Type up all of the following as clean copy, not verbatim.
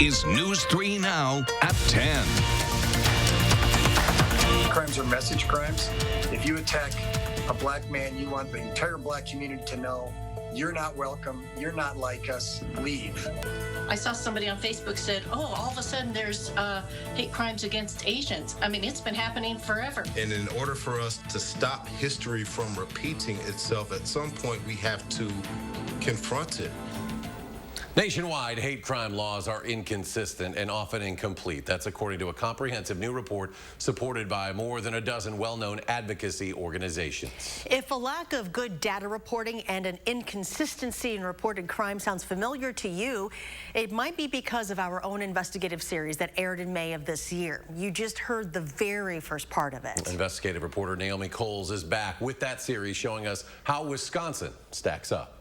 is News 3 Now at 10. Crimes are message crimes. If you attack a black man, you want the entire black community to know you're not welcome, you're not like us, leave. I saw somebody on Facebook said, oh, all of a sudden there's hate crimes against Asians. I mean, it's been happening forever. And in order for us to stop history from repeating itself, at some point we have to confront it. Nationwide, hate crime laws are inconsistent and often incomplete. That's according to a comprehensive new report supported by more than a dozen well-known advocacy organizations. If a lack of good data reporting and an inconsistency in reported crime sounds familiar to you, it might be because of our own investigative series that aired in May of this year. You just heard the very first part of it. Investigative reporter Naomi Coles is back with that series showing us how Wisconsin stacks up.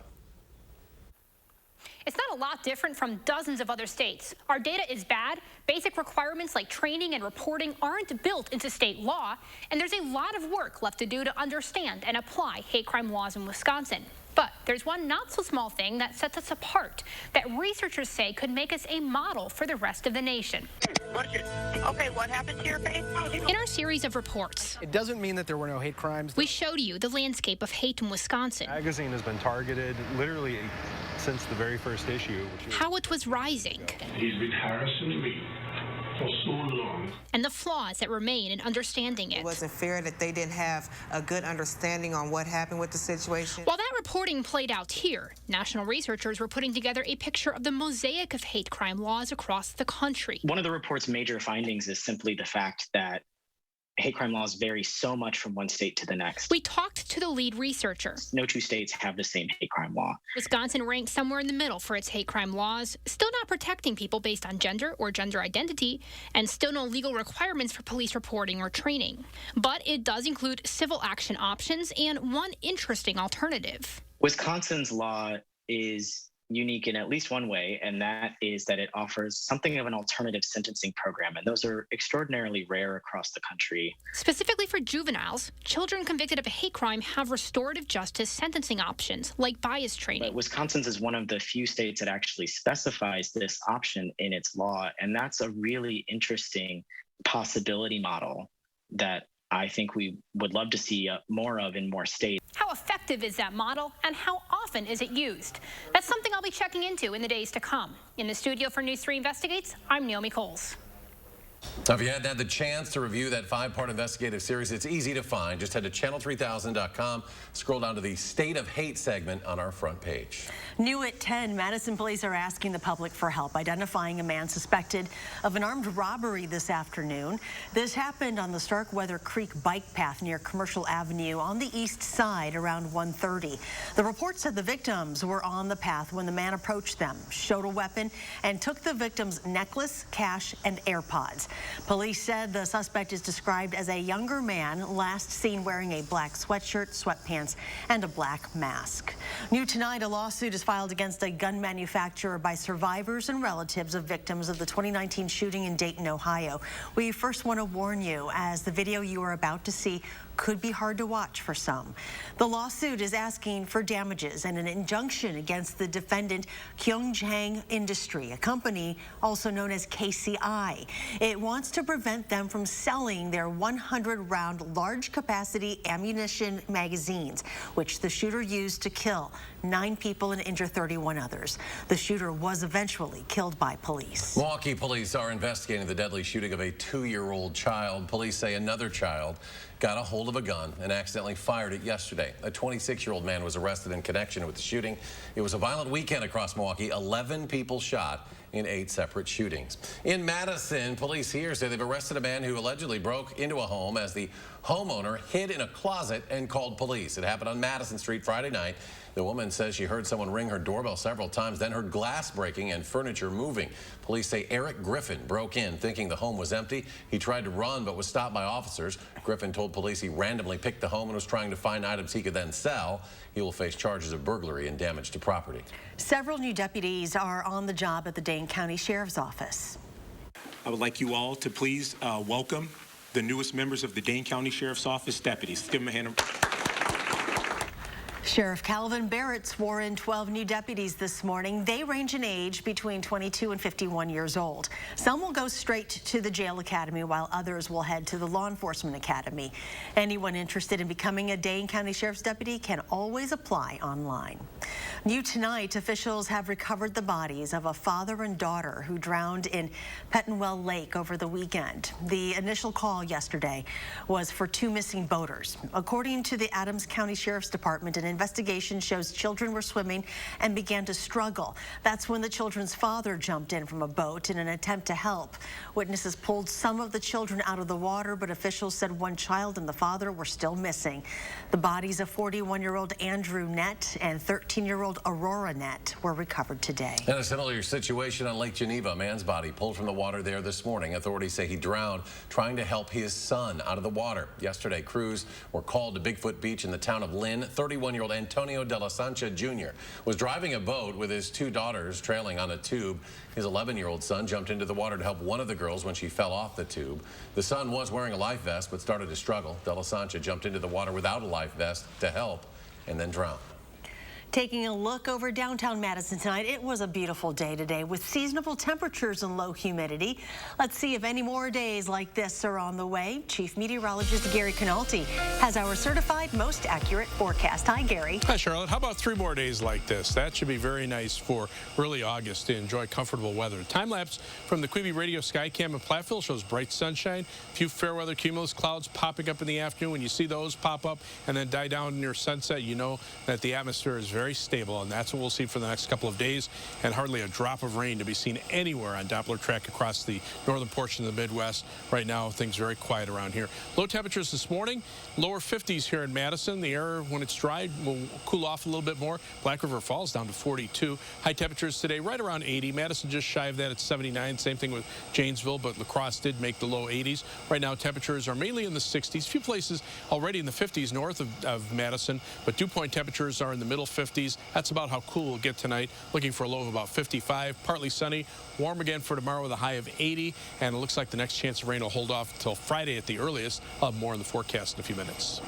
It's not a lot different from dozens of other states. Our data is bad. Basic requirements like training and reporting aren't built into state law, and there's a lot of work left to do to understand and apply hate crime laws in Wisconsin. But there's one not so small thing that sets us apart that researchers say could make us a model for the rest of the nation. Okay, what happened to your face? In our series of reports, it doesn't mean that there were no hate crimes. We showed you the landscape of hate in Wisconsin. The magazine has been targeted literally since the very first issue. How it was rising. He's been harassing me for so long. And the flaws that remain in understanding it. It wasn't fair that they didn't have a good understanding on what happened with the situation. While that reporting played out here, national researchers were putting together a picture of the mosaic of hate crime laws across the country. One of the report's major findings is simply the fact that hate crime laws vary so much from one state to the next. We talked to the lead researcher. No two states have the same hate crime law. Wisconsin ranked somewhere in the middle for its hate crime laws, still not protecting people based on gender or gender identity, and still no legal requirements for police reporting or training. But it does include civil action options and one interesting alternative. Wisconsin's law is unique in at least one way, and that is that it offers something of an alternative sentencing program, and those are extraordinarily rare across the country. Specifically for juveniles, children convicted of a hate crime have restorative justice sentencing options, like bias training. But Wisconsin's is one of the few states that actually specifies this option in its law, and that's a really interesting possibility model that I think we would love to see more of in more states. How effective is that model, and how often is it used? That's something I'll be checking into in the days to come. In the studio for News 3 Investigates, I'm Naomi Coles. Now, if you hadn't had the chance to review that 5-part investigative series, it's easy to find. Just head to channel3000.com, scroll down to the State of Hate segment on our front page. New at 10, Madison police are asking the public for help identifying a man suspected of an armed robbery this afternoon. This happened on the Starkweather Creek bike path near Commercial Avenue on the east side around 1:30. The report said the victims were on the path when the man approached them, showed a weapon, and took the victim's necklace, cash, and AirPods. Police said the suspect is described as a younger man, last seen wearing a black sweatshirt, sweatpants, and a black mask. New tonight, a lawsuit is filed against a gun manufacturer by survivors and relatives of victims of the 2019 shooting in Dayton, Ohio. We first want to warn you, as the video you are about to see could be hard to watch for some. The lawsuit is asking for damages and an injunction against the defendant, Kyunghang Industry, a company also known as KCI. It wants to prevent them from selling their 100-round large-capacity ammunition magazines, which the shooter used to kill 9 people and injure 31 others. The shooter was eventually killed by police. Milwaukee police are investigating the deadly shooting of a 2-year-old child. Police say another child got a hold of a gun and accidentally fired it yesterday. A 26-year-old man was arrested in connection with the shooting. It was a violent weekend across Milwaukee. 11 people shot in 8 separate shootings. In Madison, police here say they've arrested a man who allegedly broke into a home as the homeowner hid in a closet and called police. It happened on Madison Street Friday night. The woman says she heard someone ring her doorbell several times, then heard glass breaking and furniture moving. Police say Eric Griffin broke in thinking the home was empty. He tried to run but was stopped by officers. Griffin told police he randomly picked the home and was trying to find items he could then sell. He will face charges of burglary and damage to property. Several new deputies are on the job at the Dane County Sheriff's Office. I would like you all to please welcome the newest members of the Dane County Sheriff's Office deputies. Give them a hand. Sheriff Calvin Barrett swore in 12 new deputies this morning. They range in age between 22 and 51 years old. Some will go straight to the jail academy, while others will head to the law enforcement academy. Anyone interested in becoming a Dane County Sheriff's deputy can always apply online. New tonight, officials have recovered the bodies of a father and daughter who drowned in Pettenwell Lake over the weekend. The initial call yesterday was for 2 missing boaters. According to the Adams County Sheriff's Department, an investigation shows children were swimming and began to struggle. That's when the children's father jumped in from a boat in an attempt to help. Witnesses pulled some of the children out of the water, but officials said 1 child and the father were still missing. The bodies of 41-year-old Andrew Nett and 13-year-old Aurora Nett were recovered today. In a similar situation on Lake Geneva, a man's body pulled from the water there this morning. Authorities say he drowned trying to help his son out of the water. Yesterday, crews were called to Bigfoot Beach in the town of Lynn. 31-year-old Antonio de la Sancha Jr. was driving a boat with his 2 daughters trailing on a tube. His 11-year-old son jumped into the water to help one of the girls when she fell off the tube. The son was wearing a life vest but started to struggle. De la Sancha jumped into the water without a life vest to help and then drowned. Taking a look over downtown Madison tonight, it was a beautiful day today with seasonable temperatures and low humidity. Let's see if any more days like this are on the way. Chief Meteorologist Gary Canalti has our certified most accurate forecast. Hi, Gary. Hi, Charlotte. How about 3 more days like this? That should be very nice for early August to enjoy comfortable weather. Time-lapse from the Quibi Radio Skycam in Platteville shows bright sunshine, a few fair weather cumulus clouds popping up in the afternoon. When you see those pop up and then die down near sunset, you know that the atmosphere is very stable, and that's what we'll see for the next couple of days, and hardly a drop of rain to be seen anywhere on Doppler track across the northern portion of the Midwest. Right now, things very quiet around here. Low temperatures this morning, lower 50s here in Madison. The air, when it's dry, will cool off a little bit more. Black River Falls down to 42. High temperatures today right around 80. Madison just shy of that at 79. Same thing with Janesville, but La Crosse did make the low 80s. Right now, temperatures are mainly in the 60s. A few places already in the 50s north of Madison, but dew point temperatures are in the middle 50s. That's about how cool we'll get tonight. Looking for a low of about 55. Partly sunny. Warm again for tomorrow with a high of 80. And it looks like the next chance of rain will hold off until Friday at the earliest. More in the forecast in a few minutes.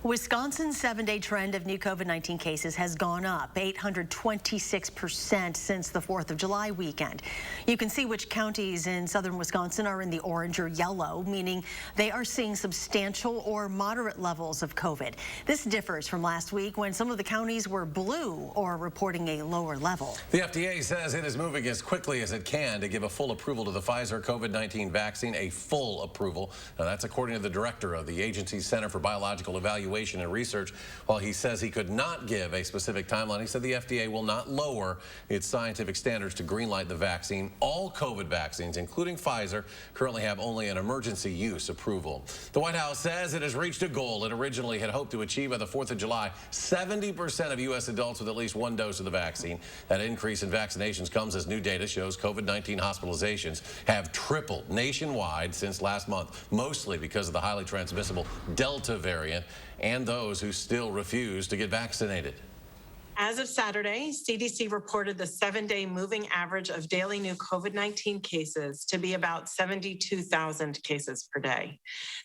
Wisconsin's 7-day trend of new COVID-19 cases has gone up 826% since the 4th of July weekend. You can see which counties in southern Wisconsin are in the orange or yellow, meaning they are seeing substantial or moderate levels of COVID. This differs from last week when some of the counties were blue or reporting a lower level. The FDA says it is moving as quickly as it can to give a full approval to the Pfizer COVID-19 vaccine, a full approval. Now, that's according to the director of the agency's Center for Biological Evaluation and Research. While he says he could not give a specific timeline, he said the FDA will not lower its scientific standards to greenlight the vaccine. All COVID vaccines, including Pfizer, currently have only an emergency use approval. The White House says it has reached a goal it originally had hoped to achieve by the 4th of July. 70% of U.S. adults with at least 1 dose of the vaccine. That increase in vaccinations comes as new data shows COVID-19 hospitalizations have tripled nationwide since last month, mostly because of the highly transmissible Delta variant and those who still refuse to get vaccinated. As of Saturday, CDC reported the 7-day moving average of daily new COVID-19 cases to be about 72,000 cases per day.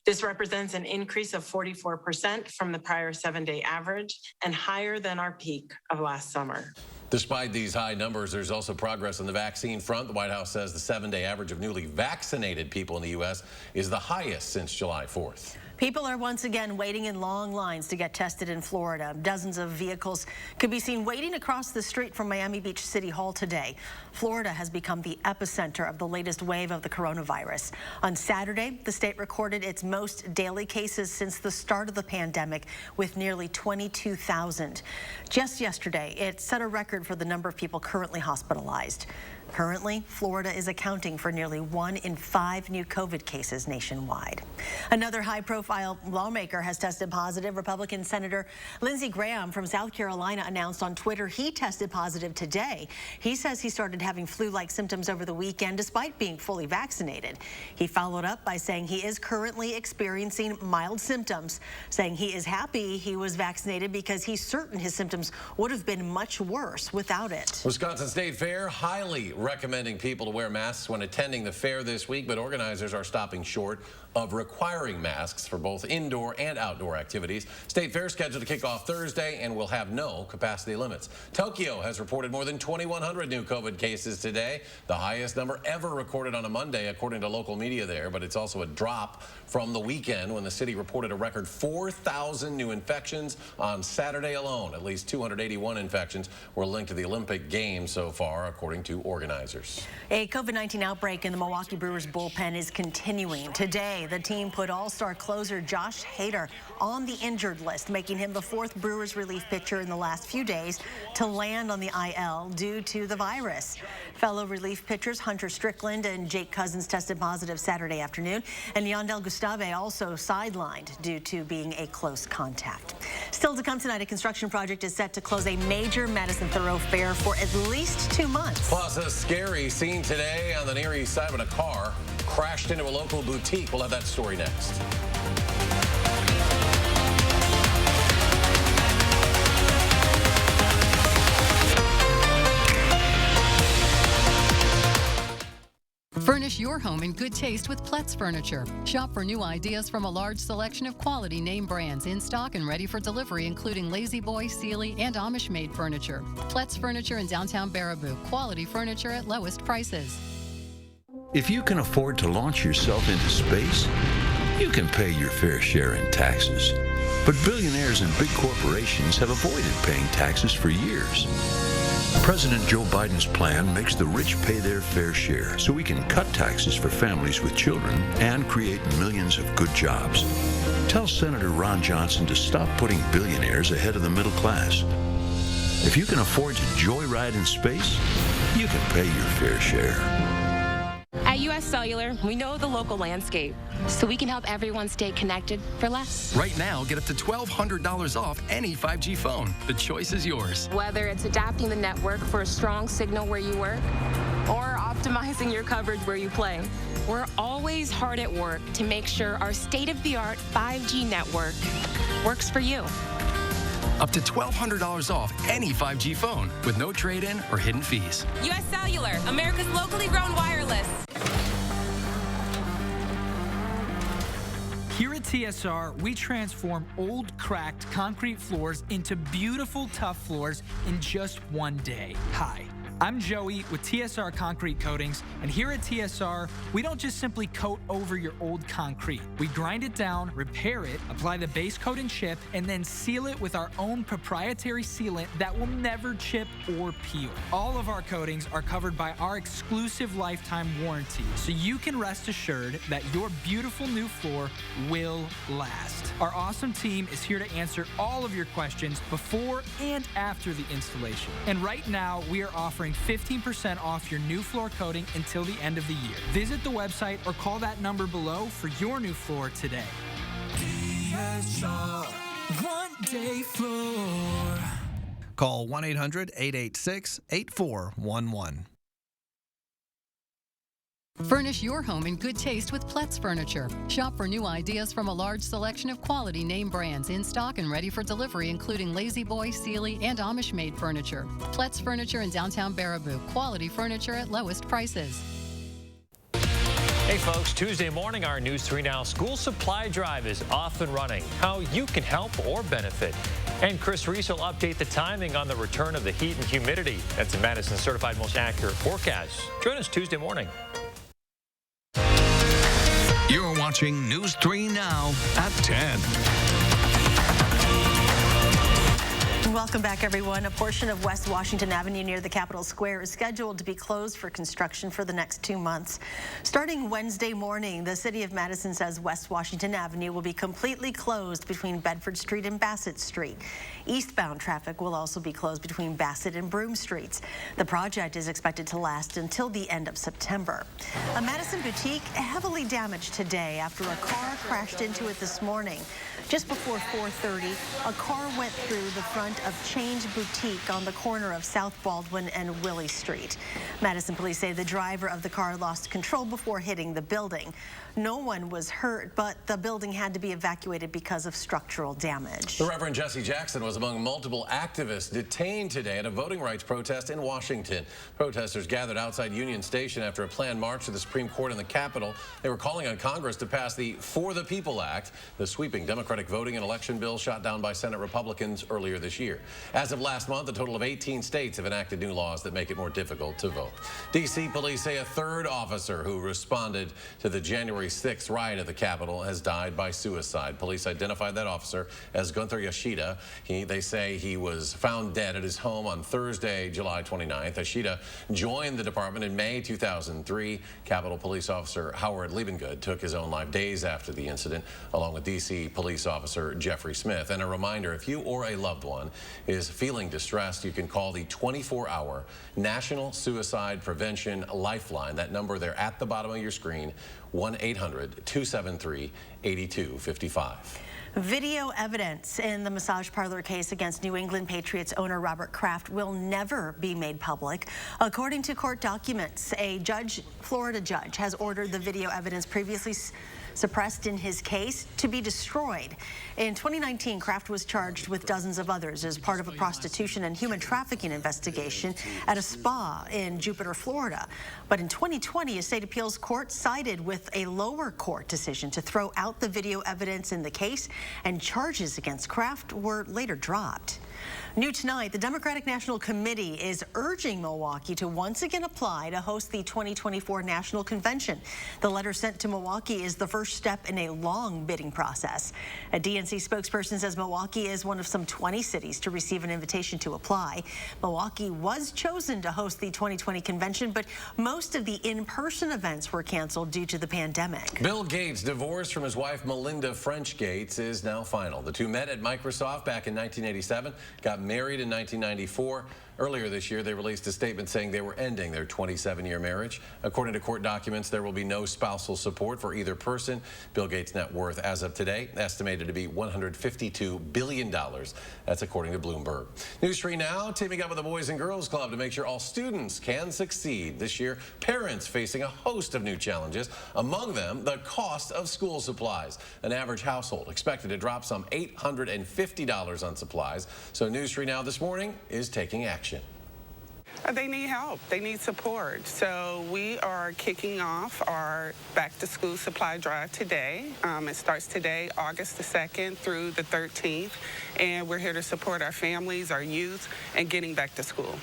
This represents an increase of 44% from the prior 7-day average and higher than our peak of last summer. Despite these high numbers, there's also progress on the vaccine front. The White House says the 7-day average of newly vaccinated people in the U.S. is the highest since July 4th. People are once again waiting in long lines to get tested in Florida. Dozens of vehicles could be seen waiting across the street from Miami Beach City Hall today. Florida has become the epicenter of the latest wave of the coronavirus. On Saturday, the state recorded its most daily cases since the start of the pandemic, with nearly 22,000. Just yesterday, it set a record for the number of people currently hospitalized. Currently, Florida is accounting for nearly 1 in 5 new COVID cases nationwide. Another high-profile lawmaker has tested positive. Republican Senator Lindsey Graham from South Carolina announced on Twitter he tested positive today. He says he started having flu-like symptoms over the weekend despite being fully vaccinated. He followed up by saying he is currently experiencing mild symptoms, saying he is happy he was vaccinated because he's certain his symptoms would have been much worse without it. Wisconsin State Fair, highly recommending people to wear masks when attending the fair this week, but organizers are stopping short of requiring masks for both indoor and outdoor activities. State Fair scheduled to kick off Thursday and will have no capacity limits. Tokyo has reported more than 2,100 new COVID cases today, the highest number ever recorded on a Monday, according to local media there, but it's also a drop from the weekend when the city reported a record 4,000 new infections on Saturday alone. At least 281 infections were linked to the Olympic Games so far, according to organizers. A COVID-19 outbreak in the Milwaukee Brewers bullpen is continuing. Today, the team put all-star closer Josh Hader on the injured list, making him the fourth Brewers relief pitcher in the last few days to land on the IL due to the virus. Fellow relief pitchers Hunter Strickland and Jake Cousins tested positive Saturday afternoon, and Yandel Gustave also sidelined due to being a close contact. Still to come tonight, a construction project is set to close a major Madison thoroughfare for at least 2 months. Plus, a scary scene today on the Near East Side when a car crashed into a local boutique. We'll have that story next. Furnish your home in good taste with Pletz Furniture. Shop for new ideas from a large selection of quality name brands in stock and ready for delivery, including Lazy Boy, Sealy, and Amish-made furniture. Pletz Furniture in downtown Baraboo. Quality furniture at lowest prices. If you can afford to launch yourself into space, you can pay your fair share in taxes. But billionaires and big corporations have avoided paying taxes for years. President Joe Biden's plan makes the rich pay their fair share so we can cut taxes for families with children and create millions of good jobs. Tell Senator Ron Johnson to stop putting billionaires ahead of the middle class. If you can afford to joyride in space, you can pay your fair share. At U.S. Cellular, we know the local landscape, so we can help everyone stay connected for less. Right now, get up to $1,200 off any 5G phone. The choice is yours. Whether it's adapting the network for a strong signal where you work or optimizing your coverage where you play, we're always hard at work to make sure our state-of-the-art 5G network works for you. Up to $1,200 off any 5G phone with no trade-in or hidden fees. U.S. Cellular, America's locally grown wireless. Here at TSR, we transform old, cracked concrete floors into beautiful, tough floors in just one day. Hi, I'm Joey with TSR Concrete Coatings, and here at TSR, we don't just simply coat over your old concrete. We grind it down, repair it, apply the base coat and chip, and then seal it with our own proprietary sealant that will never chip or peel. All of our coatings are covered by our exclusive lifetime warranty, so you can rest assured that your beautiful new floor will last. Our awesome team is here to answer all of your questions before and after the installation. And right now, we are offering 15% off your new floor coating until the end of the year. Visit the website or call that number below for your new floor today. TSR, one day floor. Call 1-800-886-8411. Furnish your home in good taste with Pletz Furniture. Shop for new ideas from a large selection of quality name brands in stock and ready for delivery, including Lazy Boy, Sealy, and Amish-made furniture. Pletz Furniture in downtown Baraboo. Quality furniture at lowest prices. Hey folks, Tuesday morning, our News 3 Now school supply drive is off and running. How you can help or benefit. And Chris Reese will update the timing on the return of the heat and humidity. That's the Madison Certified Most Accurate Forecast. Join us Tuesday morning. You're watching News 3 Now at 10. Welcome back, everyone. A portion of West Washington Avenue near the Capitol Square is scheduled to be closed for construction for the next 2 months. Starting Wednesday morning, the city of Madison says West Washington Avenue will be completely closed between Bedford Street and Bassett Street. Eastbound traffic will also be closed between Bassett and Broome Streets. The project is expected to last until the end of September. A Madison boutique heavily damaged today after a car crashed into it this morning. Just before 4:30, a car went through the front front of Change Boutique on the corner of South Baldwin and Willie Street. Madison police say the driver of the car lost control before hitting the building. No one was hurt, but the building had to be evacuated because of structural damage. The Reverend Jesse Jackson was among multiple activists detained today at a voting rights protest in Washington. Protesters gathered outside Union Station after a planned march to the Supreme Court in the Capitol. They were calling on Congress to pass the For the People Act, the sweeping Democratic voting and election bill shot down by Senate Republicans earlier this year. As of last month, a total of 18 states have enacted new laws that make it more difficult to vote. D.C. police say a third officer who responded to the January 6th riot at the Capitol has died by suicide. Police identified that officer as Gunther Yoshida. They say he was found dead at his home on Thursday, July 29th. Yoshida joined the department in May 2003. Capitol Police Officer Howard Liebengood took his own life days after the incident, along with D.C. Police Officer Jeffrey Smith. And a reminder, if you or a loved one is feeling distressed, you can call the 24-hour National Suicide Prevention Lifeline. That number there at the bottom of your screen, 1-800-273-8255. Video evidence in the massage parlor case against New England Patriots owner Robert Kraft will never be made public. According to court documents, a Florida judge has ordered the video evidence previously suppressed in his case to be destroyed. In 2019, Kraft was charged with dozens of others as part of a prostitution and human trafficking investigation at a spa in Jupiter, Florida. But in 2020, a state appeals court sided with a lower court decision to throw out the video evidence in the case, and charges against Kraft were later dropped. New tonight, the Democratic National Committee is urging Milwaukee to once again apply to host the 2024 National Convention. The letter sent to Milwaukee is the first step in a long bidding process. A DNC spokesperson says Milwaukee is one of some 20 cities to receive an invitation to apply. Milwaukee was chosen to host the 2020 convention, but most of the in-person events were canceled due to the pandemic. Bill Gates' divorce from his wife Melinda French Gates is now final. The two met at Microsoft back in 1987, got married in 1994. Earlier this year, they released a statement saying they were ending their 27-year marriage. According to court documents, there will be no spousal support for either person. Bill Gates' net worth as of today estimated to be $152 billion. That's according to Bloomberg. News 3 now, teaming up with the Boys and Girls Club to make sure all students can succeed. This year, parents facing a host of new challenges, among them the cost of school supplies. An average household expected to drop some $850 on supplies. So News 3 now this morning is taking action. They need help. They need support. So we are kicking off our back-to-school supply drive today. It starts today, August the 2nd through the 13th, and we're here to support our families, our youth, and getting back to school.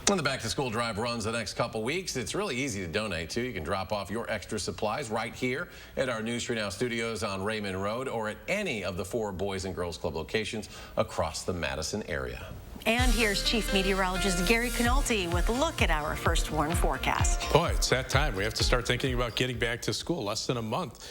When the back-to-school drive runs the next couple weeks, it's really easy to donate to. You can drop off your extra supplies right here at our News 3 Now studios on Raymond Road or at any of the 4 Boys and Girls Club locations across the Madison area. And here's Chief Meteorologist Gary Canolti with a look at our first warn forecast. Boy, it's that time. We have to start thinking about getting back to school. Less than a month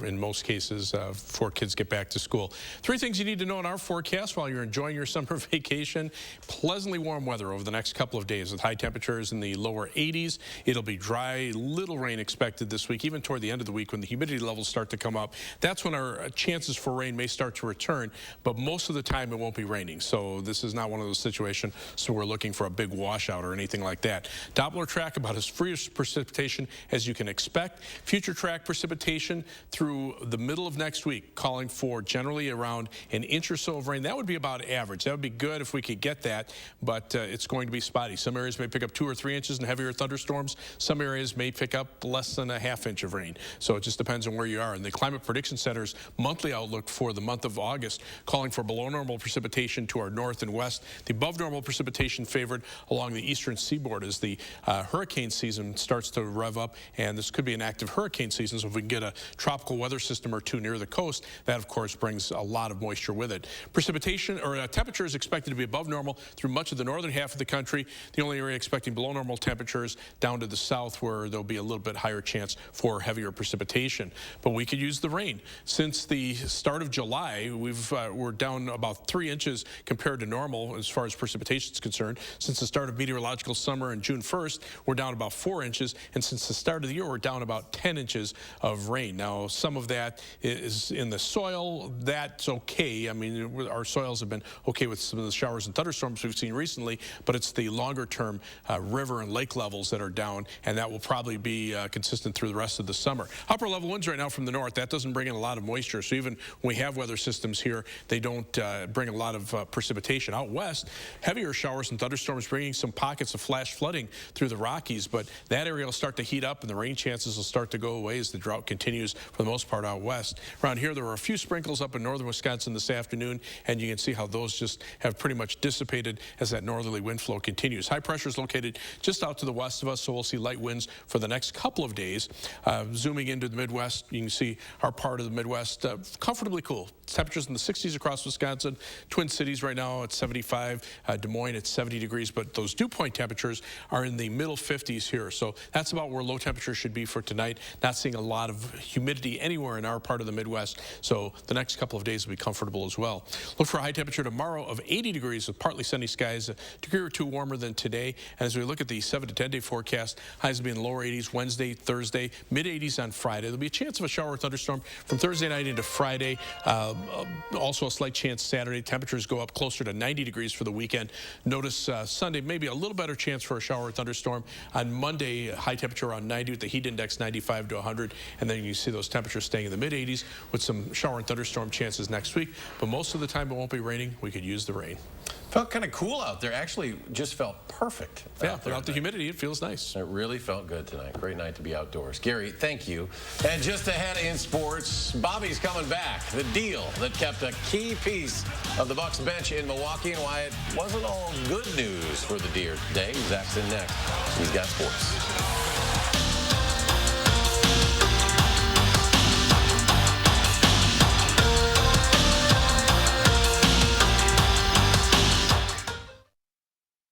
in most cases before kids get back to school. 3 things you need to know in our forecast while you're enjoying your summer vacation. Pleasantly warm weather over the next couple of days with high temperatures in the lower 80s. It'll be dry, little rain expected this week, even toward the end of the week when the humidity levels start to come up. That's when our chances for rain may start to return, but most of the time it won't be raining. So this is not one of those situations so we're looking for a big washout or anything like that. Doppler track about as free of precipitation as you can expect. Future track precipitation through the middle of next week, calling for generally around an inch or so of rain. That would be about average. That would be good if we could get that, but it's going to be spotty. Some areas may pick up 2 or 3 inches in heavier thunderstorms. Some areas may pick up less than a ½ inch of rain. So it just depends on where you are. And the Climate Prediction Center's monthly outlook for the month of August calling for below normal precipitation to our north and west. The above normal precipitation favored along the eastern seaboard as the hurricane season starts to rev up, and this could be an active hurricane season. So if we can get a tropical weather system or 2 near the coast, that of course brings a lot of moisture with it. Precipitation or temperature is expected to be above normal through much of the northern half of the country. The only area expecting below normal temperatures down to the south, where there'll be a little bit higher chance for heavier precipitation. But we could use the rain. Since the start of July, we're down about 3 inches compared to normal as far as precipitation is concerned. Since the start of meteorological summer on June 1st, we're down about 4 inches, and since the start of the year, we're down about 10 inches of rain. Now, some of that is in the soil. That's okay. I mean, our soils have been okay with some of the showers and thunderstorms we've seen recently, but it's the longer-term river and lake levels that are down, and that will probably be consistent through the rest of the summer. Upper level winds right now from the north. That doesn't bring in a lot of moisture, so even when we have weather systems here, they don't bring a lot of precipitation. Out west, heavier showers and thunderstorms bringing some pockets of flash flooding through the Rockies, but that area will start to heat up and the rain chances will start to go away as the drought continues for the most part out west. Around here, there were a few sprinkles up in northern Wisconsin this afternoon, and you can see how those just have pretty much dissipated as that northerly wind flow continues. High pressure is located just out to the west of us, so we'll see light winds for the next couple of days. Zooming into the Midwest, you can see our part of the Midwest comfortably cool. Temperatures in the 60s across Wisconsin. Twin Cities right now at 75. Des Moines at 70 degrees, but those dew point temperatures are in the middle 50s here. So that's about where low temperatures should be for tonight. Not seeing a lot of humidity anywhere in our part of the Midwest, so the next couple of days will be comfortable as well. Look for a high temperature tomorrow of 80 degrees with partly sunny skies, a degree or two warmer than today. And as we look at the 7 to 10 day forecast, highs will be in the lower 80s Wednesday, Thursday, mid 80s on Friday. There'll be a chance of a shower or thunderstorm from Thursday night into Friday. Also a slight chance Saturday. Temperatures go up closer to 90 degrees for the weekend. Notice Sunday, maybe a little better chance for a shower or thunderstorm. On Monday, high temperature around 90 with the heat index 95 to 100. And then you see those temperatures staying in the mid 80s with some shower and thunderstorm chances next week. But most of the time it won't be raining. We could use the rain. Felt kind of cool out there. Actually, just felt perfect. Yeah, without the humidity, it feels nice. It really felt good tonight. Great night to be outdoors. Gary, thank you. And just ahead in sports, Bobby's coming back. The deal that kept a key piece of the Bucs bench in Milwaukee and why it wasn't all good news for the Deer today. Zach's in next. He's got sports.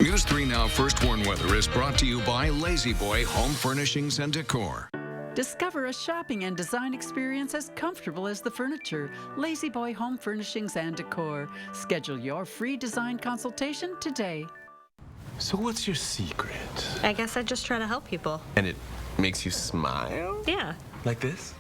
News 3 Now First Warn Weather is brought to you by Lazy Boy Home Furnishings and Decor. Discover a shopping and design experience as comfortable as the furniture. Lazy Boy Home Furnishings and Decor. Schedule your free design consultation today. So what's your secret? I guess I just try to help people. And it makes you smile? Yeah. Like this?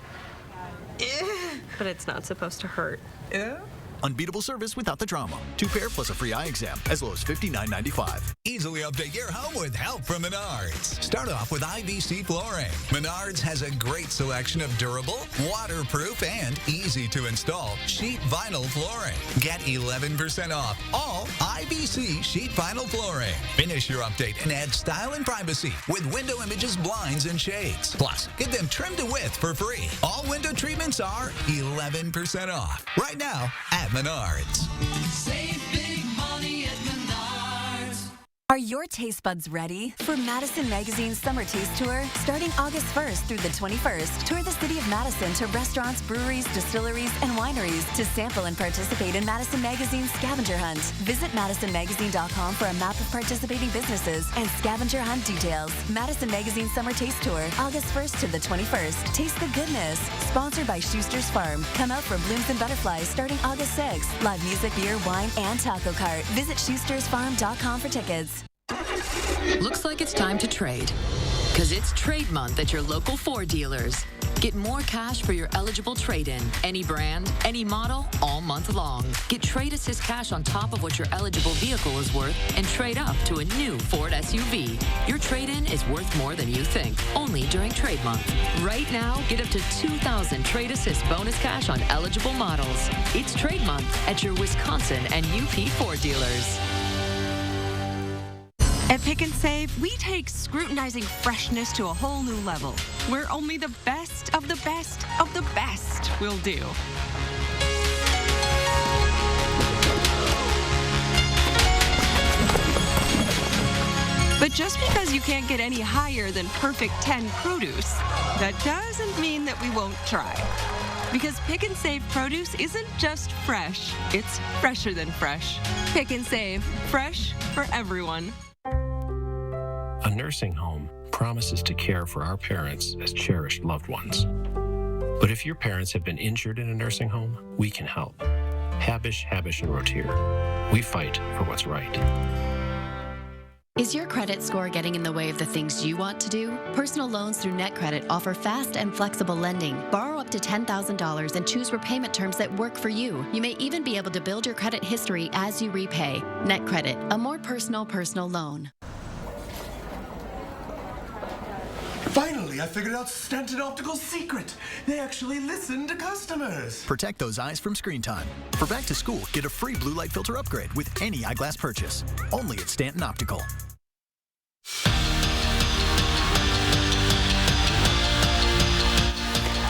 But it's not supposed to hurt. Yeah. Unbeatable service without the drama. 2 pair plus a free eye exam, as low as $59.95. Easily update your home with help from Menards. Start off with IBC flooring. Menards has a great selection of durable, waterproof, and easy to install sheet vinyl flooring. Get 11% off all IBC sheet vinyl flooring. Finish your update and add style and privacy with window images, blinds, and shades. Plus, get them trimmed to width for free. All window treatments are 11% off right now at Menards. Save big money at Menards. Are your taste buds ready for Madison Magazine's Summer Taste Tour? Starting August 1st through the 21st, tour the city of Madison to restaurants, breweries, distilleries, and wineries to sample and participate in Madison Magazine's scavenger hunt. Visit MadisonMagazine.com for a map of participating businesses and scavenger hunt details. Madison Magazine Summer Taste Tour, August 1st to the 21st. Taste the goodness. Sponsored by Schuster's Farm. Come out for Blooms and Butterflies starting August 6th. Live music, beer, wine, and taco cart. Visit SchustersFarm.com for tickets. Looks like it's time to trade. Because it's trade month at your local Ford dealers. Get more cash for your eligible trade-in. Any brand, any model, all month long. Get Trade Assist cash on top of what your eligible vehicle is worth and trade up to a new Ford SUV. Your trade-in is worth more than you think, only during trade month. Right now, get up to $2,000 Trade Assist bonus cash on eligible models. It's trade month at your Wisconsin and UP Ford dealers. At Pick and Save, we take scrutinizing freshness to a whole new level, where only the best of the best of the best will do. But just because you can't get any higher than perfect 10 produce, that doesn't mean that we won't try. Because Pick and Save produce isn't just fresh, it's fresher than fresh. Pick and Save, fresh for everyone. A nursing home promises to care for our parents as cherished loved ones. But if your parents have been injured in a nursing home, we can help. Habish, and Rotier. We fight for what's right. Is your credit score getting in the way of the things you want to do? Personal loans through NetCredit offer fast and flexible lending. Borrow up to $10,000 and choose repayment terms that work for you. You may even be able to build your credit history as you repay. NetCredit, a more personal loan. Finally, I figured out Stenton Optical's secret. They actually listen to customers. Protect those eyes from screen time. For back to school, get a free blue light filter upgrade with any eyeglass purchase. Only at Stanton Optical.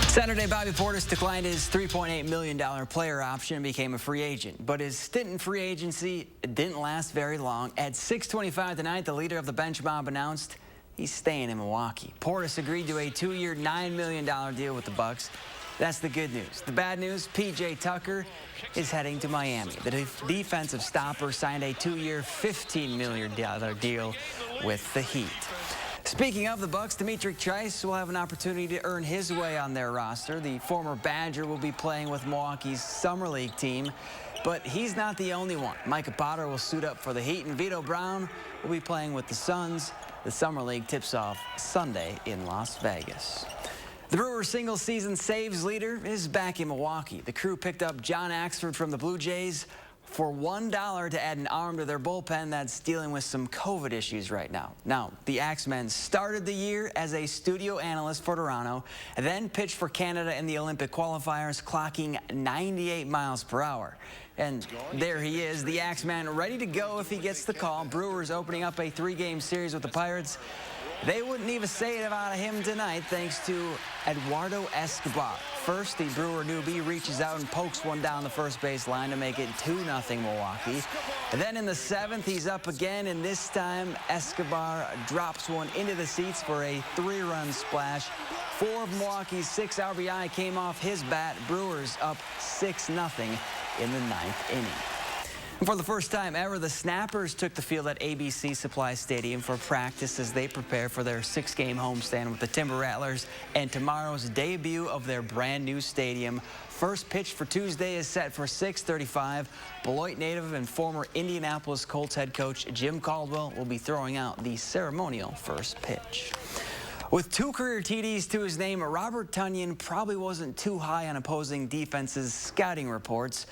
Saturday, Bobby Portis declined his $3.8 million player option and became a free agent. But his stint in free agency didn't last very long. At 6:25 tonight, the leader of the bench mob announced he's staying in Milwaukee. Portis agreed to a 2-year, $9 million deal with the Bucks. That's the good news. The bad news, P.J. Tucker is heading to Miami. The defensive stopper signed a 2-year, $15 million deal with the Heat. Speaking of the Bucks, Dimitri Trice will have an opportunity to earn his way on their roster. The former Badger will be playing with Milwaukee's Summer League team, but he's not the only one. Micah Potter will suit up for the Heat, and Vito Brown will be playing with the Suns. The Summer League tips off Sunday in Las Vegas. The Brewers' single-season saves leader is back in Milwaukee. The crew picked up John Axford from the Blue Jays for $1 to add an arm to their bullpen that's dealing with some COVID issues right now. Now, the Axemen started the year as a studio analyst for Toronto, and then pitched for Canada in the Olympic qualifiers, clocking 98 miles per hour. And there he is, the Axeman, ready to go if he gets the call. Brewers opening up a 3-game series with the Pirates. They wouldn't even say it about him tonight, thanks to Eduardo Escobar. First, the Brewer newbie reaches out and pokes one down the first base line to make it 2-0 Milwaukee. And then in the 7th, he's up again, and this time Escobar drops one into the seats for a 3-run splash. 4 of Milwaukee's 6 RBI came off his bat. Brewers up 6-0 in the 9th inning. For the first time ever, the Snappers took the field at ABC Supply Stadium for practice as they prepare for their 6-game homestand with the Timber Rattlers and tomorrow's debut of their brand new stadium. First pitch for Tuesday is set for 6:35. Beloit native and former Indianapolis Colts head coach Jim Caldwell will be throwing out the ceremonial first pitch. With 2 career TDs to his name, Robert Tonyan probably wasn't too high on opposing defenses' scouting reports.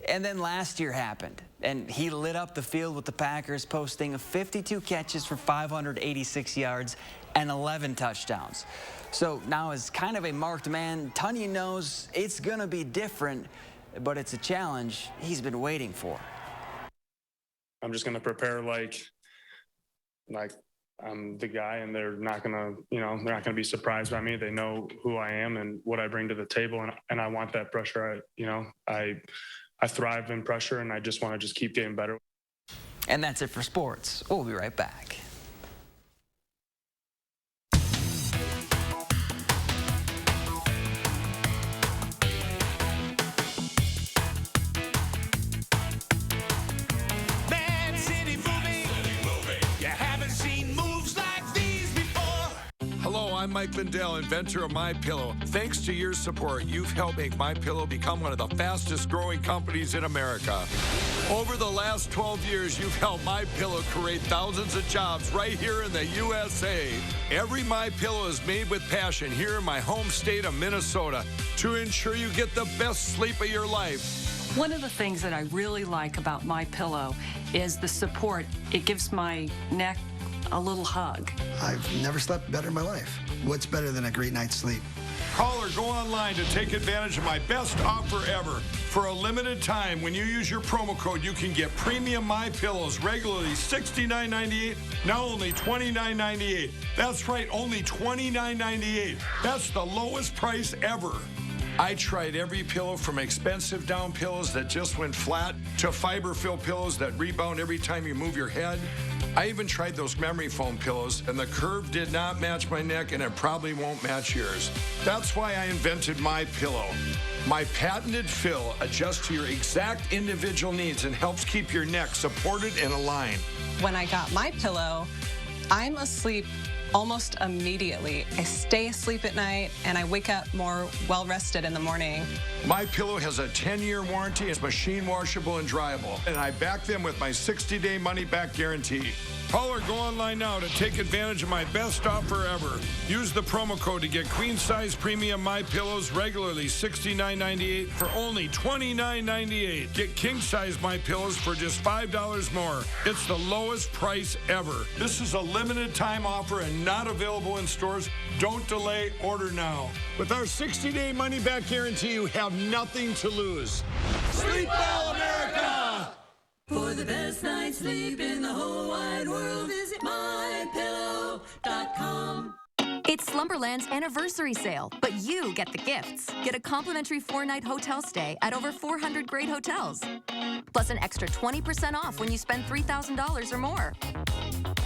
And then last year happened, and he lit up the field with the Packers, posting 52 catches for 586 yards and 11 touchdowns. So now as kind of a marked man, Tonyan knows it's going to be different, but it's a challenge he's been waiting for. I'm just going to prepare like I'm the guy, and they're not going to, they're not going to be surprised by me. They know who I am and what I bring to the table, and I want that pressure. I thrive in pressure, and I just want to keep getting better. And that's it for sports. We'll be right back. Mad City moving. You haven't seen moves like these before. Hello, I'm Mike Lindell, inventor of MyPillow. Thanks to your support, you've helped make MyPillow become one of the fastest growing companies in America. Over the last 12 years, you've helped MyPillow create thousands of jobs right here in the USA. Every MyPillow is made with passion here in my home state of Minnesota to ensure you get the best sleep of your life. One of the things that I really like about MyPillow is the support. It gives my neck a little hug. I've never slept better in my life. What's better than a great night's sleep? Call or go online to take advantage of my best offer ever. For a limited time, when you use your promo code, you can get premium MyPillows regularly $69.98, now only $29.98. That's right, only $29.98. That's the lowest price ever. I tried every pillow, from expensive down pillows that just went flat to fiber-filled pillows that rebound every time you move your head. I even tried those memory foam pillows, and the curve did not match my neck, and it probably won't match yours. That's why I invented MyPillow. My patented fill adjusts to your exact individual needs and helps keep your neck supported and aligned. When I got MyPillow, I'm asleep almost immediately. I stay asleep at night, and I wake up more well-rested in the morning. My Pillow has a 10-year warranty. It's machine washable and dryable. And I back them with my 60-day money-back guarantee. Call or go online now to take advantage of my best offer ever. Use the promo code to get queen-size premium My Pillows regularly $69.98 for only $29.98. Get king-size My Pillows for just $5 more. It's the lowest price ever. This is a limited-time offer and not available in stores. Don't delay. Order now. With our 60-day money-back guarantee, you have nothing to lose. Sleep well, America! For the best night's sleep in the whole wide world, visit MyPillow.com. It's Slumberland's anniversary sale, but you get the gifts. Get a complimentary 4-night hotel stay at over 400 great hotels. Plus an extra 20% off when you spend $3,000 or more.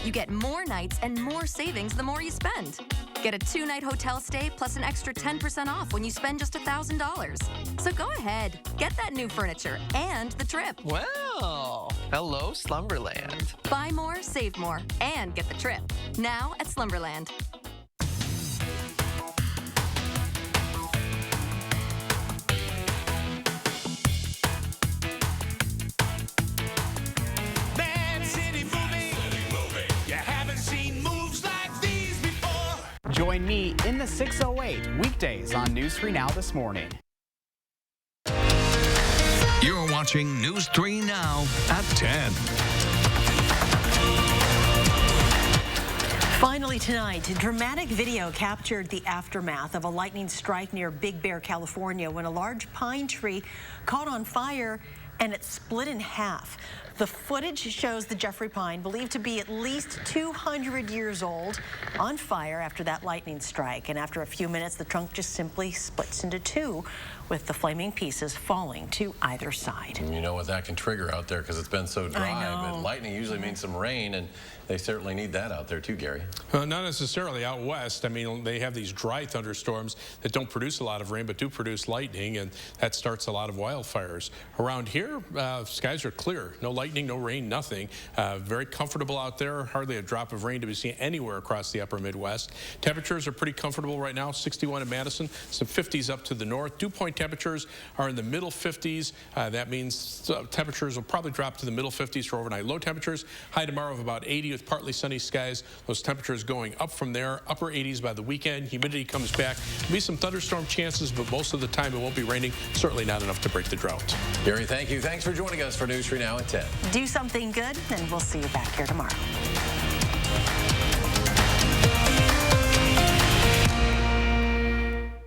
You get more nights and more savings the more you spend. Get a 2-night hotel stay plus an extra 10% off when you spend just $1,000. So go ahead, get that new furniture and the trip. Well, hello, Slumberland. Buy more, save more, and get the trip. Now at Slumberland. Join me in the 608 weekdays on News 3 Now this morning. You're watching News 3 Now at 10. Finally tonight, a dramatic video captured the aftermath of a lightning strike near Big Bear, California, when a large pine tree caught on fire and it split in half. The footage shows the Jeffrey pine, believed to be at least 200 years old, on fire after that lightning strike. And after a few minutes, the trunk just simply splits into two, with the flaming pieces falling to either side. You know what that can trigger out there because it's been so dry. I know. But lightning usually means some rain, and they certainly need that out there too, Gary. Not necessarily out west. I mean, they have these dry thunderstorms that don't produce a lot of rain but do produce lightning, and that starts a lot of wildfires. Around here, skies are clear. No lightning, no rain, nothing. Very comfortable out there. Hardly a drop of rain to be seen anywhere across the upper Midwest. Temperatures are pretty comfortable right now. 61 in Madison, some 50s up to the north. Dew point temperatures are in the middle 50s. That means temperatures will probably drop to the middle 50s for overnight low temperatures. High tomorrow of about 80 with partly sunny skies. Those temperatures going up from there. Upper 80s by the weekend. Humidity comes back. There'll be some thunderstorm chances, but most of the time it won't be raining. Certainly not enough to break the drought. Gary, thank you. Thanks for joining us for News 3 Now at 10. Do something good, and we'll see you back here tomorrow.